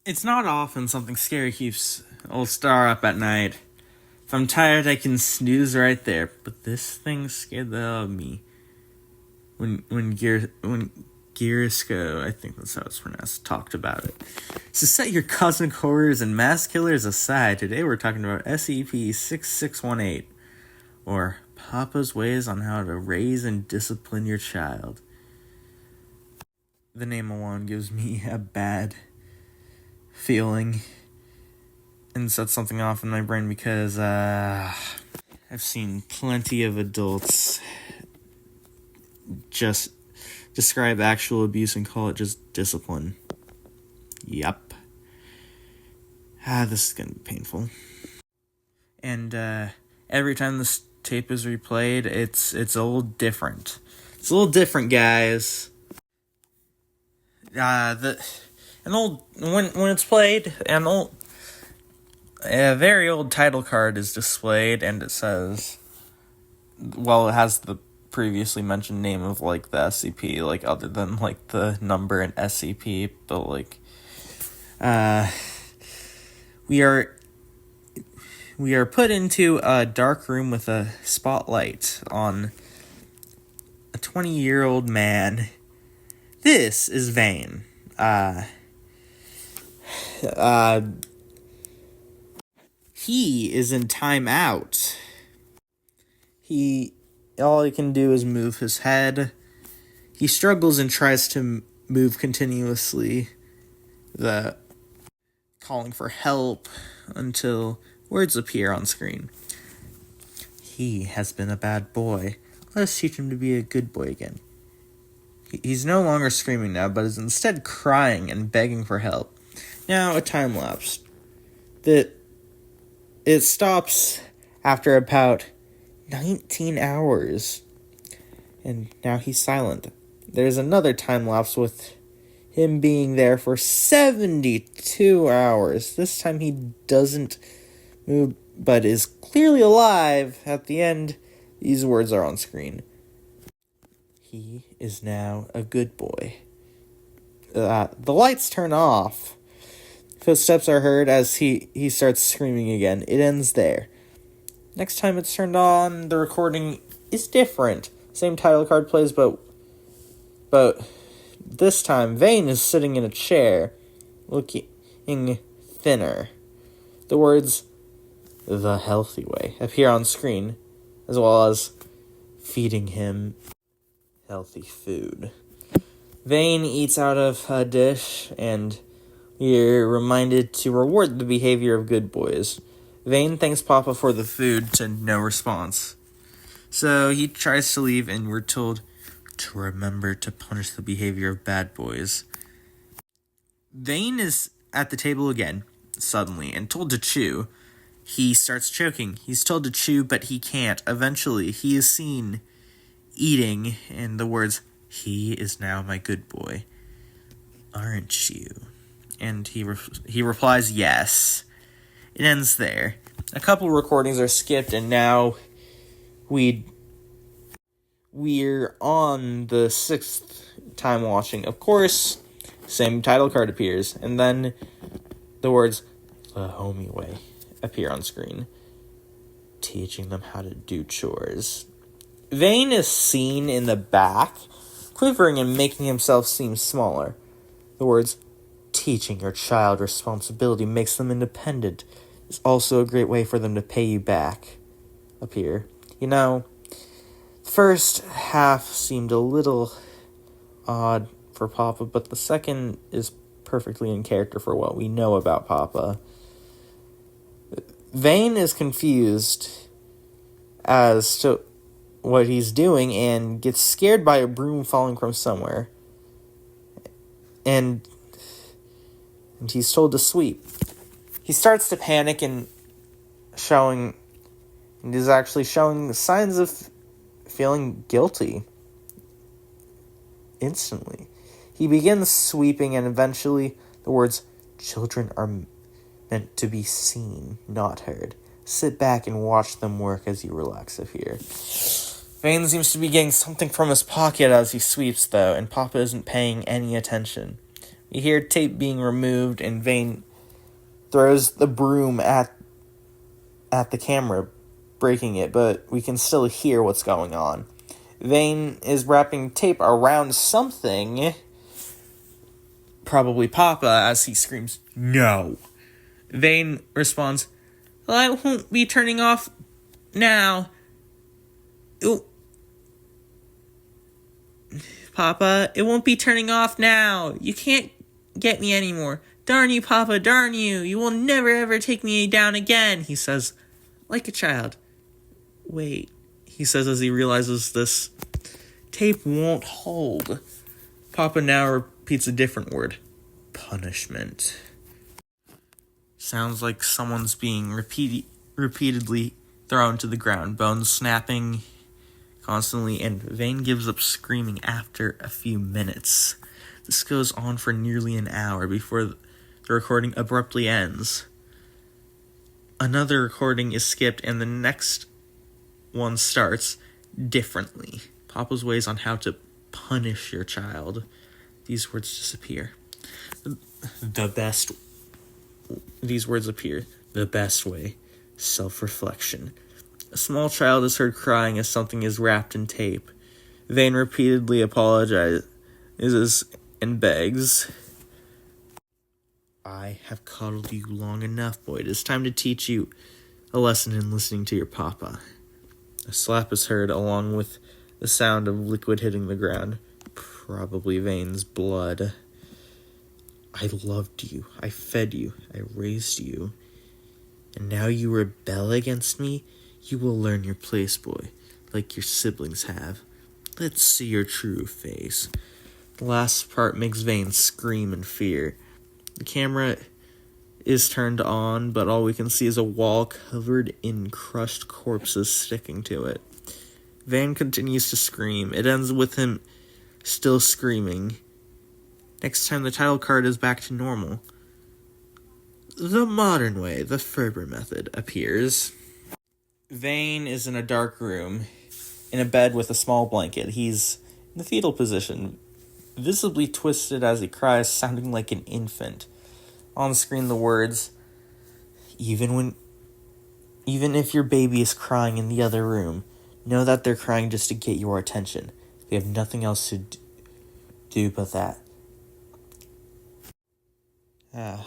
It's not often something scary keeps old Star up at night. If I'm tired, I can snooze right there. But this thing scared the hell out of me. When Girisco, I think that's how it's pronounced, talked about it. So set your cosmic horrors and mass killers aside. Today we're talking about SCP-6618, or Papa's Ways on How to Raise and Discipline Your Child. The name alone gives me a bad feeling and sets something off in my brain because I've seen plenty of adults just describe actual abuse and call it just discipline. Yup. This is gonna be painful. And every time this tape is replayed, it's a little different. It's a little different, guys. When it's played, a very old title card is displayed, and it says, well, it has the previously mentioned name of, the SCP, other than, the number and SCP, but, we are put into a dark room with a spotlight on a 20-year-old man. This is Vane. He is in timeout. All he can do is move his head. He struggles and tries to move continuously, calling for help until words appear on screen. He has been a bad boy. Let's teach him to be a good boy again. He's no longer screaming now, but is instead crying and begging for help. Now, a time lapse. It stops after about 19 hours. And now he's silent. There's another time lapse with him being there for 72 hours. This time he doesn't move, but is clearly alive. At the end, these words are on screen. He is now a good boy. The lights turn off. Footsteps are heard as he starts screaming again. It ends there. Next time it's turned on, the recording is different. Same title card plays, but this time Vane is sitting in a chair, looking thinner. The words, "the healthy way," appear on screen, as well as feeding him healthy food. Vane eats out of a dish, and we're reminded to reward the behavior of good boys. Vane thanks Papa for the food to no response. So he tries to leave, and we're told to remember to punish the behavior of bad boys. Vane is at the table again, suddenly, and told to chew. He starts choking. He's told to chew, but he can't. Eventually, he is seen eating, and the words, "He is now my good boy, aren't you?" And he replies, "Yes." It ends there. A couple recordings are skipped, and now we're on the 6th time watching. Of course, same title card appears, and then the words, "the homie way," appear on screen, teaching them how to do chores. Vane is seen in the back, quivering and making himself seem smaller. The words, "teaching your child responsibility makes them independent. It's also a great way for them to pay you back," appear. The first half seemed a little odd for Papa, but the second is perfectly in character for what we know about Papa. Vane is confused as to what he's doing and gets scared by a broom falling from somewhere. And he's told to sweep. He starts to panic and is actually showing signs of feeling guilty instantly. He begins sweeping, and eventually the words, "children are meant to be seen, not heard. Sit back and watch them work as you relax," appear. Vane seems to be getting something from his pocket as he sweeps, though, and Papa isn't paying any attention. You hear tape being removed, and Vane throws the broom at the camera, breaking it, but we can still hear what's going on. Vane is wrapping tape around something, probably Papa, as he screams, "No!" Vane responds, "Well, I won't be turning off now. Ooh. Papa, it won't be turning off now. You can't get me anymore. Darn you, Papa, darn you. You will never ever take me down again," he says, like a child. "Wait," he says as he realizes this tape won't hold. Papa now repeats a different word. Punishment. Sounds like someone's being repeatedly thrown to the ground, bones snapping constantly, and Vane gives up screaming after a few minutes. This goes on for nearly an hour before the recording abruptly ends. Another recording is skipped, and the next one starts differently. Papa's ways on how to punish your child. These words disappear. These words appear. The best way. Self-reflection. A small child is heard crying as something is wrapped in tape. Vane repeatedly apologizes and begs, "I have coddled you long enough, boy. It is time to teach you a lesson in listening to your papa." A slap is heard along with the sound of liquid hitting the ground. Probably Vane's blood. "I loved you. I fed you. I raised you. And now you rebel against me? You will learn your place, boy, like your siblings have. Let's see your true face." The last part makes Vane scream in fear. The camera is turned on, but all we can see is a wall covered in crushed corpses sticking to it. Vane continues to scream. It ends with him still screaming. Next time, the title card is back to normal. The modern way, the Ferber method, appears. Vane is in a dark room, in a bed with a small blanket. He's in the fetal position, visibly twisted as he cries, sounding like an infant. On screen, the words, even if your baby is crying in the other room, know that they're crying just to get your attention. They have nothing else to do but that."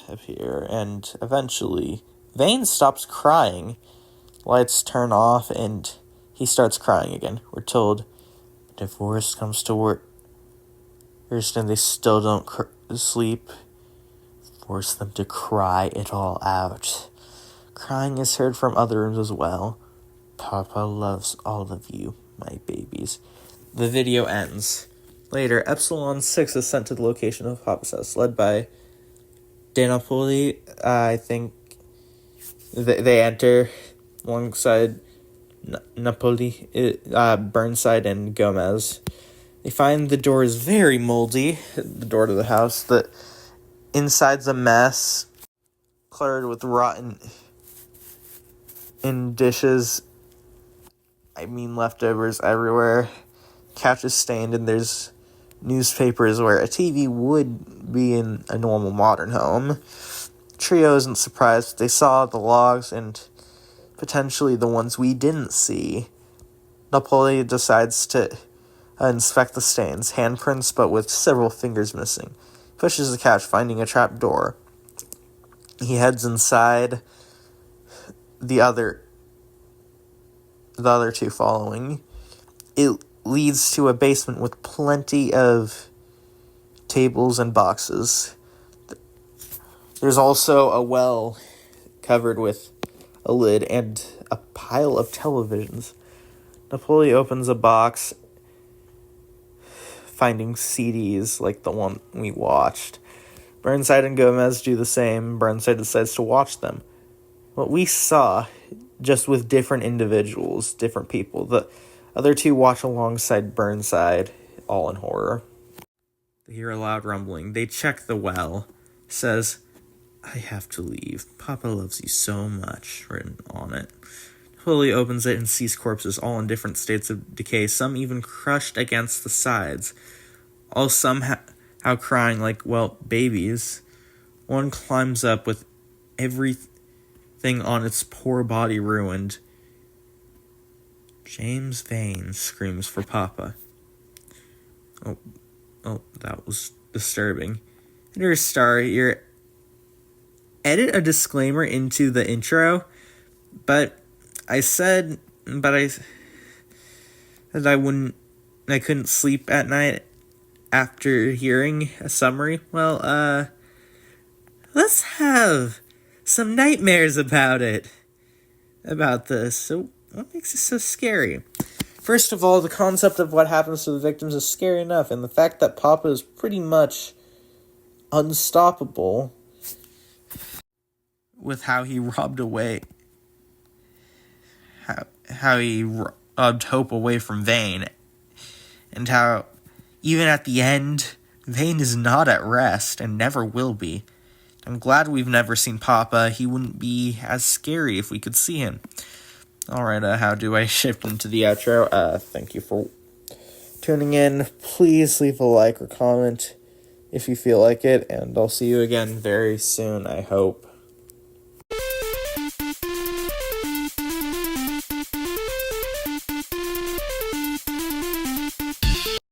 Appear, and eventually, Vane stops crying. Lights turn off, and he starts crying again. We're told, if worst comes to worst and they still don't sleep, force them to cry it all out. Crying is heard from other rooms as well. Papa loves all of you, my babies. The video ends. Later, Epsilon 6 is sent to the location of Papa's house, led by Danopoli. I think they enter alongside Napoli, Burnside, and Gomez. They find the door is very moldy, the door to the house. The inside's a mess, cluttered with rotten in dishes. Leftovers everywhere. Couch is stained, and there's newspapers where a TV would be in a normal modern home. Trio isn't surprised. They saw the logs and potentially the ones we didn't see. Napoli decides to inspect the stains, handprints, but with several fingers missing. Pushes the couch, finding a trap door. He heads inside, the other two following. It leads to a basement with plenty of tables and boxes. There's also a well covered with a lid and a pile of televisions. Napoli opens a box, finding CDs like the one we watched. Burnside and Gomez do the same. Burnside decides to watch them. What we saw, just with different individuals, different people. The other two watch alongside Burnside, all in horror. They hear a loud rumbling. They check the well. It says, "I have to leave. Papa loves you so much," written on it. Napoli opens it and sees corpses, all in different states of decay, some even crushed against the sides. Some out crying like, well, babies. One climbs up with everything on its poor body ruined. James Vane screams for Papa. Oh, that was disturbing. Enter Star, edit a disclaimer into the intro, but I said that I couldn't sleep at night after hearing a summary. Well, let's have some nightmares about this. So, what makes it so scary? First of all, the concept of what happens to the victims is scary enough, and the fact that Papa is pretty much unstoppable with how he robbed Hope away from Vane, and how even at the end, Vane is not at rest and never will be. I'm glad we've never seen Papa. He wouldn't be as scary if we could see him. Alright, how do I shift into the outro? Thank you for tuning in. Please leave a like or comment if you feel like it, and I'll see you again very soon, I hope.